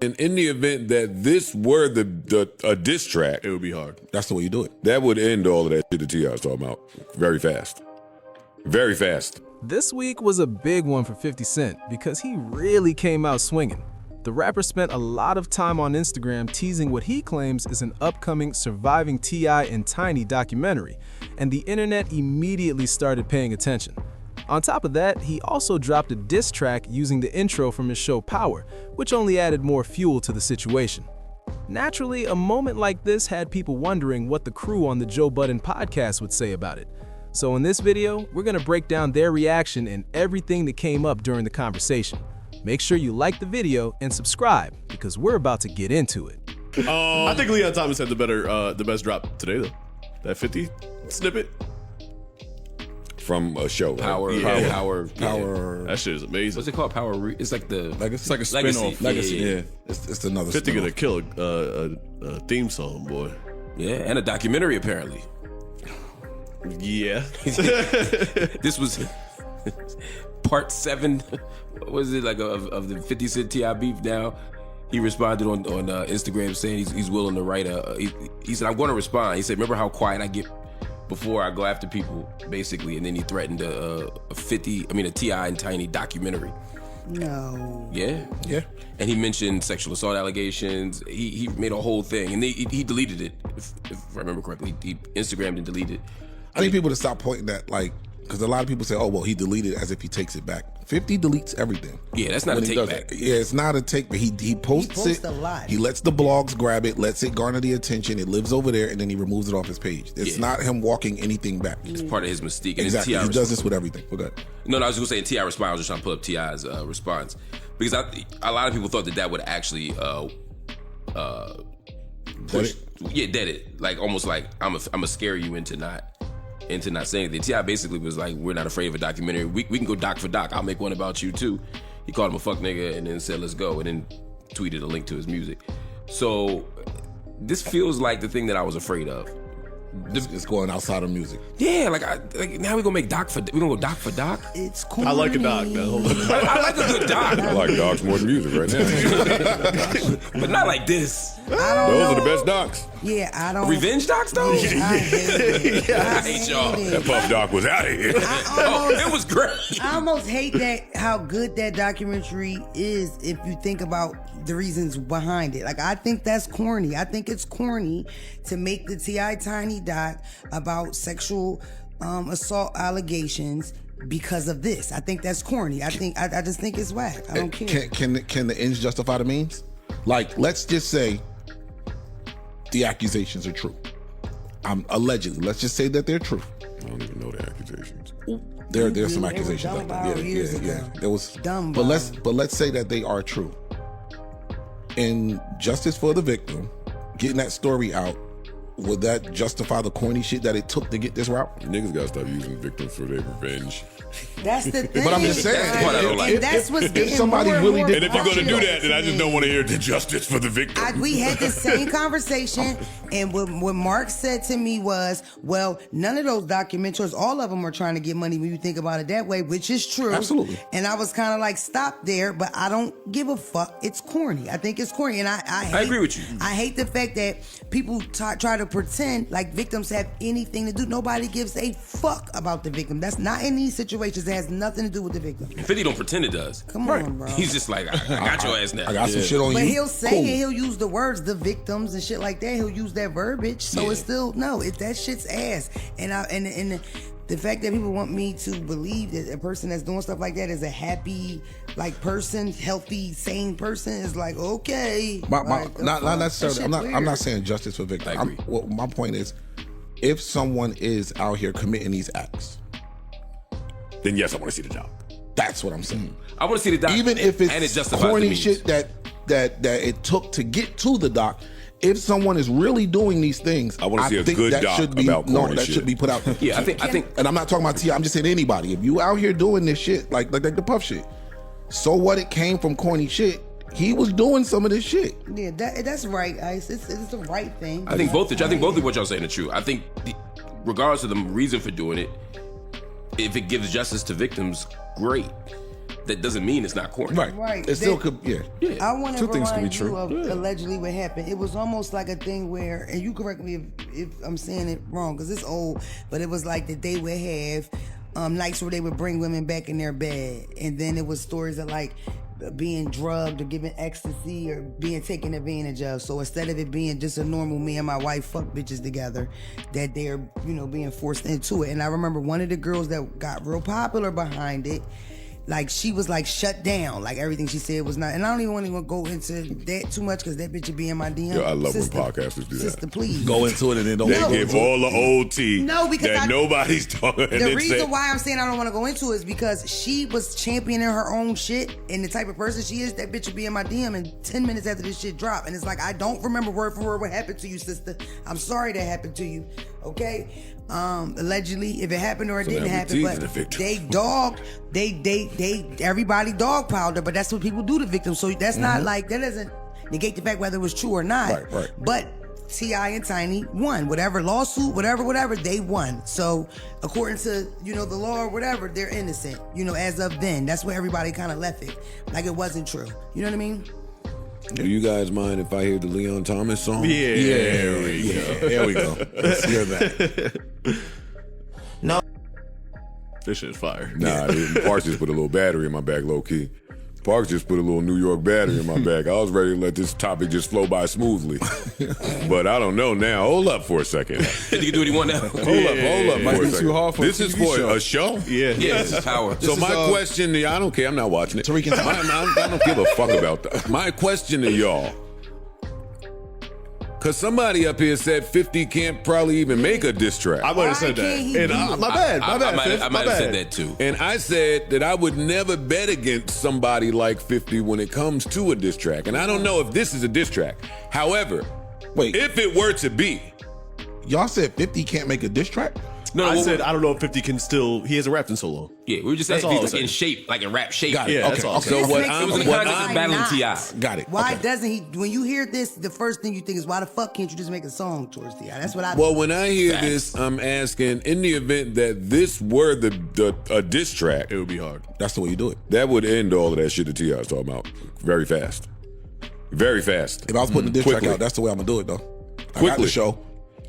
And in the event that this were a diss track, it would be hard. That's the way you do it. That would end all of that shit that T.I was talking about very fast. Very fast. This week was a big one for 50 Cent because he really came out swinging. The rapper spent a lot of time on Instagram teasing what he claims is an upcoming Surviving T.I and Tiny documentary, and the internet immediately started paying attention. On top of that, he also dropped a diss track using the intro from his show Power, which only added more fuel to the situation. Naturally, a moment like this had people wondering what the crew on the Joe Budden podcast would say about it. So in this video, we're going to break down their reaction and everything that came up during the conversation. Make sure you like the video and subscribe because we're about to get into it. I think Leon Thomas had the best drop today though. That 50 snippet from a show. Power. That shit is amazing. What's it called? Power. It's like the Legacy. It's like a spin-off. Legacy. Yeah. It's another 50 spin-off. gonna kill a theme song, boy. Yeah, and a documentary apparently. Yeah. This was part 7. What was it like of the 50 Cent T.I beef? Now he responded on Instagram saying he's willing to write he said, I'm going to respond. He said, remember how quiet I get before I go after people, basically. And then he threatened a T.I and Tiny documentary. No. Yeah. And he mentioned sexual assault allegations. He made a whole thing, and he deleted it. If I remember correctly, he Instagrammed and deleted it. I need people to stop pointing that, like, because a lot of people say, oh, well, he deleted it as if he takes it back. 50 deletes everything. Yeah, that's not a take back. Yeah, it's not a take back. He posts it. A lot. He lets the blogs grab it, lets it garner the attention. It lives over there, and then he removes it off his page. It's not him walking anything back. It's part of his mystique. And Exactly. T.I He does this with everything. Okay. No, I was just gonna say T.I response. I was just trying to pull up T.I.'s response because a lot of people thought that would actually push. Yeah, dead it. Like almost like I'm a scare you into not saying anything. T.I basically was like, we're not afraid of a documentary. We can go doc for doc. I'll make one about you too. He called him a fuck nigga and then said, let's go. And then tweeted a link to his music. So this feels like the thing that I was afraid of. It's going outside of music. Yeah, like now we're gonna go doc for doc. It's corny. I like a doc, man. I like a good doc. I like docs more than music right now. But not like this. Those are the best docs. Yeah, I don't. Revenge docs though? I hate it. I hate y'all. That Puff Doc was out of here. It was great. I almost hate that how good that documentary is if you think about the reasons behind it. Like, I think that's corny. I think it's corny to make the T.I Tiny doc about sexual assault allegations because of this. I think that's corny. I just think it's whack. I don't care. Can the ends justify the means? Like, let's just say the accusations are true. Allegedly, let's just say that they're true. I don't even know the accusations. There's some accusations like that. Yeah. There was dumb. But let's say that they are true. And justice for the victim, getting that story out, would that justify the corny shit that it took to get this route? Niggas gotta stop using victims for their revenge. That's the thing. But I'm just saying, That's what I don't like. And that's what's if getting somebody more and really more did- And if you're gonna do popular that, then I to just me. don't want to hear the justice for the victim. We had the same conversation, and what Mark said to me was, well, none of those documentaries, all of them are trying to get money when you think about it that way, which is true. Absolutely. And I was kind of like, stop there, but I don't give a fuck. It's corny. I think it's corny. And I agree with you. I hate the fact that people try to pretend like victims have anything to do. Nobody gives a fuck about the victim. That's not in these situations. It has nothing to do with the victim. 50 don't pretend it does. Come on, bro. He's just like, I got your ass now. I got some shit on But you. he'll say Cool. it, he'll use the words, the victims and shit like that. He'll use that verbiage. So it's still, that shit's ass. And the fact that people want me to believe that a person that's doing stuff like that is a happy, like, person, healthy, sane person is like, okay. Not necessarily. I'm weird. not saying justice for victims. I agree. Well, my point is, if someone is out here committing these acts, Then yes, I want to see the job. that's what I'm saying. I want to see the doc. Even if and it it's justifies the corny means. shit that it took to get to the doc, if someone is really doing these things, I wanna see a think good that doc should be about corny that shit. should be put out there. Yeah, I think. And I'm not talking about T.I. I'm just saying anybody. If you out here doing this shit, like the Puff shit, so what? It came from corny shit. He was doing some of this shit. Yeah, that's right, Ice. It's the right thing. I think both of what y'all saying are true. I think, regardless of the reason for doing it, if it gives justice to victims, great. that doesn't mean it's not corny. Right. It still could, yeah. I want to Two things can be remind you true. of allegedly what happened. It was almost like a thing where, and you correct me if I'm saying it wrong, because it's old, but it was like that they would have nights where they would bring women back in their bed, and then it was stories of like being drugged or given ecstasy or being taken advantage of. So instead of it being just a normal me and my wife fuck bitches together, that they're, being forced into it. And I remember one of the girls that got real popular behind it, like she was like shut down, like everything she said was not. And I don't even want to go into that too much because that bitch would be in my DM. Yo, I love Sister, when podcasters do that. Sister, please Go into it and then don't They go give into it. all the old tea because that nobody's talking. The reason why I'm saying I don't want to go into it is because she was championing her own shit, and the type of person she is, that bitch would be in my DM in 10 minutes after this shit dropped. And it's like, I don't remember word for word what happened to you, sister. I'm sorry that happened to you. Okay? Allegedly, if it happened or it didn't happen, but they dogged, everybody dogpiled her, but that's what people do to victims. So that's not like, that doesn't negate the fact whether it was true or not. Right. But T.I and Tiny won. Whatever lawsuit, whatever, they won. So according to, the law or whatever, they're innocent, as of then. That's where everybody kind of left it. Like it wasn't true. You know what I mean? Do you guys mind if I hear the Leon Thomas song? Yeah. There we go. Let's hear that. This shit's fire. Nah, Parks just put a little battery in my back, low key. Parks just put a little New York battery in my back. I was ready to let this topic just flow by smoothly. But I don't know now. Hold up for a second. He can do what he want now. Hold up. Might For a be second. too hard for this a is TV for show. a show? Yeah. Yeah, this is power. So my question to you, I don't care. I'm not watching it. Tariq and Tom. I don't give a fuck about that. My question to y'all, because somebody up here said 50 can't probably even make a diss track. I might have said that. Why can't he And do it? my bad, I might have said that too. And I said that I would never bet against somebody like 50 when it comes to a diss track. And I don't know if this is a diss track. However, Wait. if it were to be, Y'all said 50 can't make a diss track? No, I said I don't know if 50 can still. He hasn't rapped in so long. Yeah, we were just That's saying all he's I'm like in saying. shape, like in rap shape. Got it. Yeah, that's Okay. all. Okay. so This what makes I'm, it was in the what context of I'm battling not. T.I. Got it. Why Okay. doesn't he? When you hear this, the first thing you think is, why the fuck can't you just make a song towards T.I? That's what I. well, when I hear this, I'm asking, in the event that this were a diss track, It would be hard. That's the way you do it. that would end all of that shit that T.I. was talking about very fast. Very fast. If I was putting a diss track Quickly. out, that's the way I'm gonna do it though. I got Quickly. the show.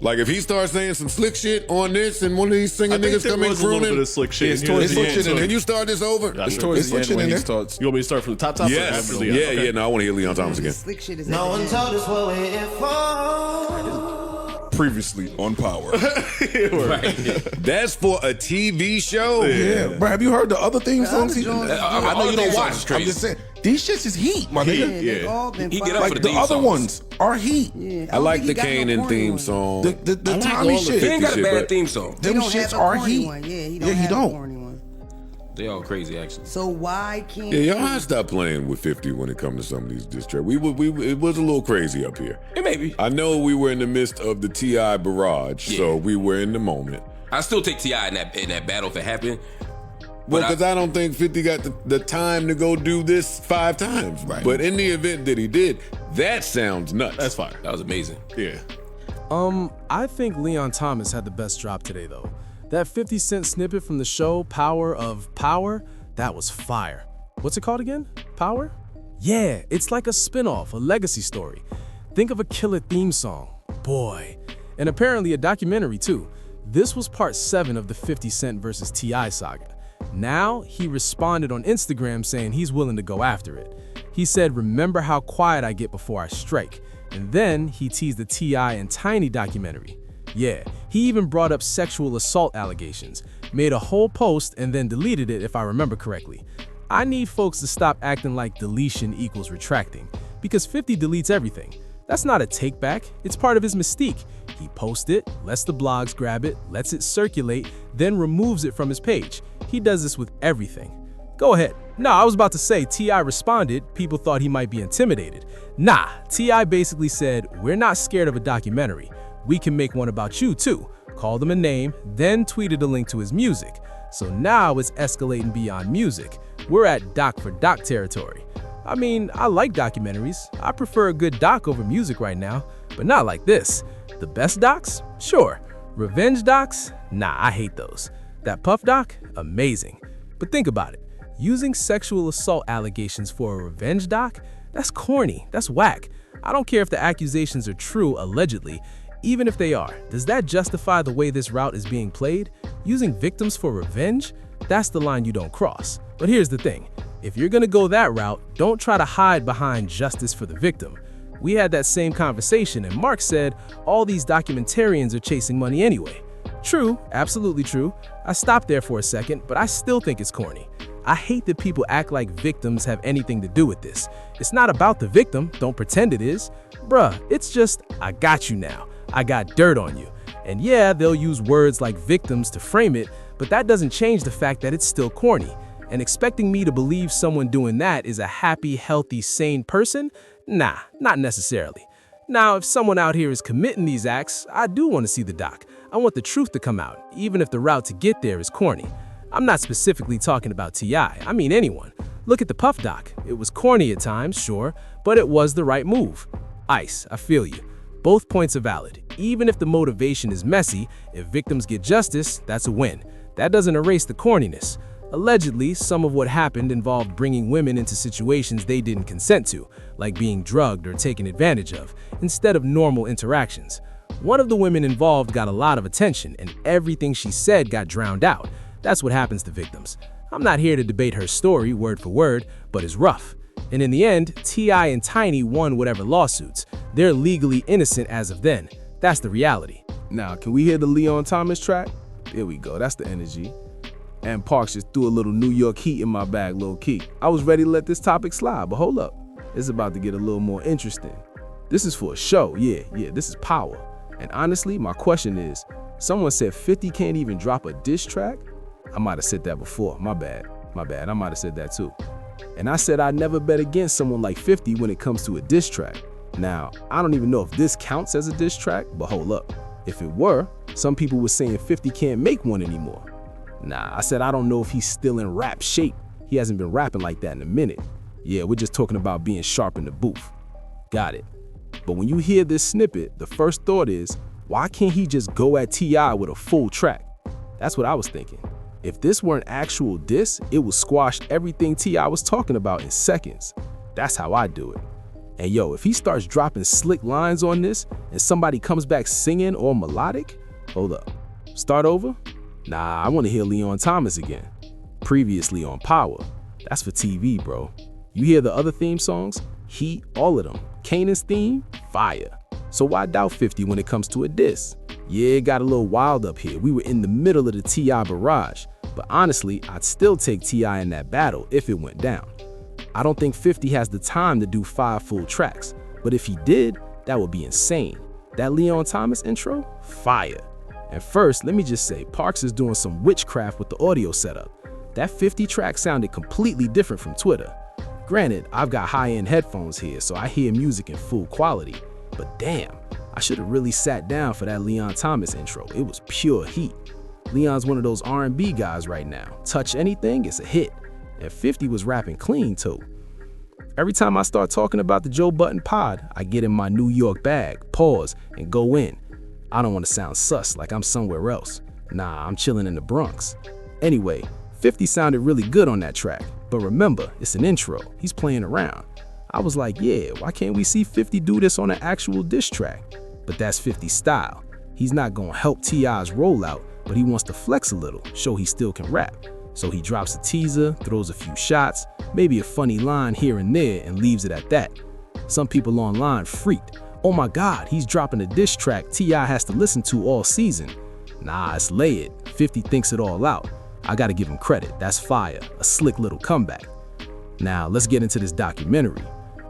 Like if he starts saying some slick shit on this and one of these singing I think niggas there come in was a little bit crooning, of slick shit. It's in here. towards the slick end. shit in can you start this over? Gotcha. Towards It's the end switching when in he there. starts. You want me to start from the top or Yes. after Leon? Yeah, Okay. yeah. No, I want to hear Leon Thomas again. Slick shit is No one everything. told us what we're here for. Previously on Power. That's for a TV show? Yeah, bro. Have you heard the other theme songs? other joints- I know you don't watch. Songs I'm crazy. just saying these shits is heat, my nigga. Yeah, they've all been He fire. get up for Like the the theme other songs. ones are heat. Yeah, I don't like think the he got no Kanan corny theme one. song. The I like Tommy all the shit. He ain't got a shit, bad but- theme song. He Them don't shits have a are corny heat. one. Yeah, he Yeah, don't he have don't. a corny one. They all crazy, actually. So why can't? Yeah, y'all gotta stop playing with 50 when it comes to some of these diss tracks. It was a little crazy up here. It may be. I know we were in the midst of the T.I. barrage, Yeah. so we were in the moment. I still take T.I. in that battle if it happened. Well, But because I don't think 50 got the time to go do this 5 times. Right. But in the event that he did, that sounds nuts. That's fire. That was amazing. Yeah. I think Leon Thomas had the best drop today, though. That 50 Cent snippet from the show Power of Power, that was fire. What's it called again? Power? Yeah, it's like a spin-off, a legacy story. Think of a killer theme song. Boy. And apparently a documentary, too. This was part 7 of the 50 Cent versus T.I. saga. Now, he responded on Instagram saying he's willing to go after it. He said, "Remember how quiet I get before I strike." And then he teased the T.I and Tiny documentary. Yeah, he even brought up sexual assault allegations, made a whole post and then deleted it if I remember correctly. I need folks to stop acting like deletion equals retracting, because 50 deletes everything. That's not a take back, it's part of his mystique. He posts it, lets the blogs grab it, lets it circulate, then removes it from his page. He does this with everything. Go ahead. No, I was about to say T.I responded, people thought he might be intimidated. Nah, T.I basically said, "We're not scared of a documentary. We can make one about you too." Called him a name, then tweeted a link to his music. So now it's escalating beyond music. We're at doc for doc territory. I mean, I like documentaries. I prefer a good doc over music right now, but not like this. The best docs? Sure. Revenge docs? Nah, I hate those. That Puff doc? Amazing. But think about it. Using sexual assault allegations for a revenge doc? That's corny. That's whack. I don't care if the accusations are true, allegedly. Even if they are, does that justify the way this route is being played? Using victims for revenge? That's the line you don't cross. But here's the thing. If you're gonna go that route, don't try to hide behind justice for the victim. We had that same conversation and Mark said all these documentarians are chasing money anyway. True, absolutely true. I stopped there for a second, but I still think it's corny. I hate that people act like victims have anything to do with this. It's not about the victim, don't pretend it is. Bruh, it's just, I got you now. I got dirt on you. And yeah, they'll use words like victims to frame it, but that doesn't change the fact that it's still corny. And expecting me to believe someone doing that is a happy, healthy, sane person? Nah, not necessarily. Now, if someone out here is committing these acts, I do want to see the doc. I want the truth to come out, even if the route to get there is corny. I'm not specifically talking about T.I, I mean anyone. Look at the Puff doc. It was corny at times, sure, but it was the right move. Ice, I feel you. Both points are valid. Even if the motivation is messy, if victims get justice, that's a win. That doesn't erase the corniness. Allegedly, some of what happened involved bringing women into situations they didn't consent to, like being drugged or taken advantage of, instead of normal interactions. One of the women involved got a lot of attention, and everything she said got drowned out. That's what happens to victims. I'm not here to debate her story word for word, but it's rough. And in the end, T.I and Tiny won whatever lawsuits. They're legally innocent as of then. That's the reality. Now, can we hear the Leon Thomas track? There we go, that's the energy. And Parks just threw a little New York heat in my bag, low key. I was ready to let this topic slide, but hold up. It's about to get a little more interesting. This is for a show, yeah, this is power. And honestly, my question is, someone said 50 can't even drop a diss track? I might have said that before, my bad, I might have said that too. And I said I'd never bet against someone like 50 when it comes to a diss track. Now, I don't even know if this counts as a diss track, but hold up. If it were, some people were saying 50 can't make one anymore. Nah, I said I don't know if he's still in rap shape. He hasn't been rapping like that in a minute. Yeah, we're just talking about being sharp in the booth. Got it. But when you hear this snippet, the first thought is, why can't he just go at T.I with a full track? That's what I was thinking. If this were an actual diss, it would squash everything T.I was talking about in seconds. That's how I do it. And yo, if he starts dropping slick lines on this and somebody comes back singing or melodic, hold up. Start over? Nah, I want to hear Leon Thomas again. Previously on Power. That's for TV, bro. You hear the other theme songs? Heat, all of them. Kanan's theme? Fire. So why doubt 50 when it comes to a diss? Yeah, it got a little wild up here. We were in the middle of the T.I barrage. But honestly, I'd still take T.I in that battle if it went down. I don't think 50 has the time to do 5 full tracks. But if he did, that would be insane. That Leon Thomas intro? Fire. And first, let me just say, Parks is doing some witchcraft with the audio setup. That 50 track sounded completely different from Twitter. Granted, I've got high-end headphones here, so I hear music in full quality. But damn, I should have really sat down for that Leon Thomas intro. It was pure heat. Leon's one of those R&B guys right now. Touch anything, it's a hit. And 50 was rapping clean too. Every time I start talking about the Joe Budden pod, I get in my New York bag, pause, and go in. I don't want to sound sus like I'm somewhere else. Nah, I'm chilling in the Bronx. Anyway, 50 sounded really good on that track. But remember, it's an intro. He's playing around. I was like, yeah, why can't we see 50 do this on an actual diss track? But that's 50's style. He's not gonna help T.I.'s rollout, but he wants to flex a little, show he still can rap. So he drops a teaser, throws a few shots, maybe a funny line here and there, and leaves it at that. Some people online freaked. Oh my God, he's dropping a diss track T.I has to listen to all season. Nah, it's lay it. 50 thinks it all out. I gotta give him credit. That's fire. A slick little comeback. Now, let's get into this documentary.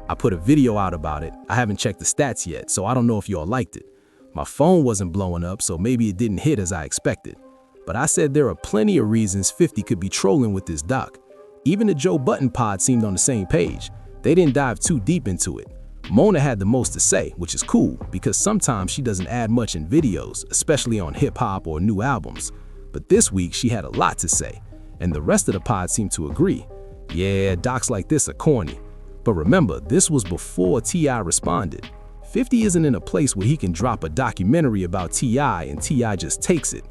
I put a video out about it. I haven't checked the stats yet, so I don't know if y'all liked it. My phone wasn't blowing up, so maybe it didn't hit as I expected. But I said there are plenty of reasons 50 could be trolling with this doc. Even the Joe Budden pod seemed on the same page. They didn't dive too deep into it. Mona had the most to say, which is cool, because sometimes she doesn't add much in videos, especially on hip-hop or new albums. But this week, she had a lot to say, and the rest of the pod seemed to agree. Yeah, docs like this are corny. But remember, this was before T.I responded. 50 isn't in a place where he can drop a documentary about T.I and T.I just takes it.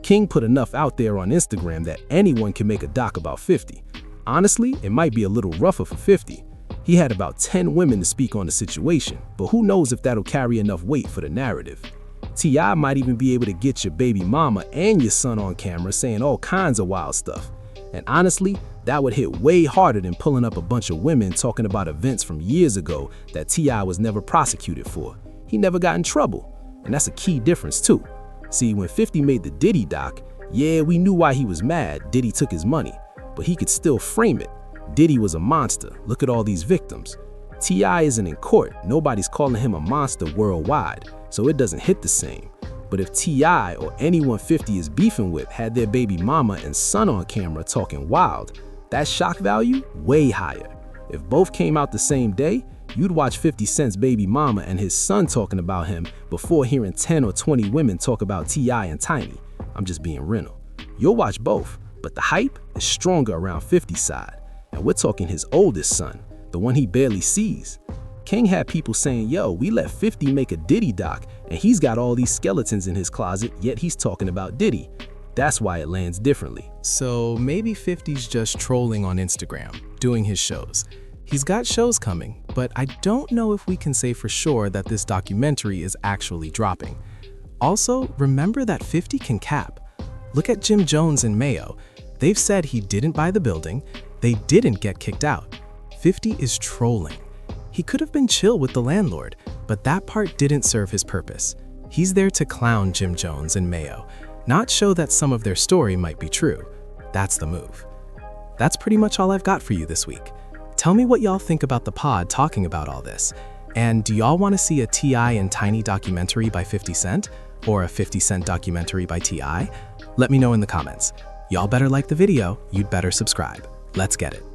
King put enough out there on Instagram that anyone can make a doc about 50. Honestly, it might be a little rougher for 50. He had about 10 women to speak on the situation, but who knows if that'll carry enough weight for the narrative. T.I might even be able to get your baby mama and your son on camera saying all kinds of wild stuff. And honestly, that would hit way harder than pulling up a bunch of women talking about events from years ago that T.I was never prosecuted for. He never got in trouble. And that's a key difference too. See, when 50 made the Diddy doc, yeah, we knew why he was mad. Diddy took his money. But he could still frame it. Diddy was a monster. Look at all these victims. T.I isn't in court. Nobody's calling him a monster worldwide, so it doesn't hit the same. But if T.I or anyone 50 is beefing with had their baby mama and son on camera talking wild, that shock value way higher. If both came out the same day, you'd watch 50 Cent's baby mama and his son talking about him before hearing 10 or 20 women talk about T.I and Tiny. I'm just being real. You'll watch both, but the hype is stronger around 50's side. And we're talking his oldest son, the one he barely sees. King had people saying, yo, we let 50 make a Diddy doc, and he's got all these skeletons in his closet, yet he's talking about Diddy. That's why it lands differently. So maybe 50's just trolling on Instagram, doing his shows. He's got shows coming, but I don't know if we can say for sure that this documentary is actually dropping. Also, remember that 50 can cap. Look at Jim Jones and Mayo. They've said he didn't buy the building, they didn't get kicked out. 50 is trolling. He could have been chill with the landlord, but that part didn't serve his purpose. He's there to clown Jim Jones and Mayo, not show that some of their story might be true. That's the move. That's pretty much all I've got for you this week. Tell me what y'all think about the pod talking about all this. And do y'all want to see a T.I and Tiny documentary by 50 Cent? Or a 50 Cent documentary by T.I? Let me know in the comments. Y'all better like the video, you'd better subscribe. Let's get it.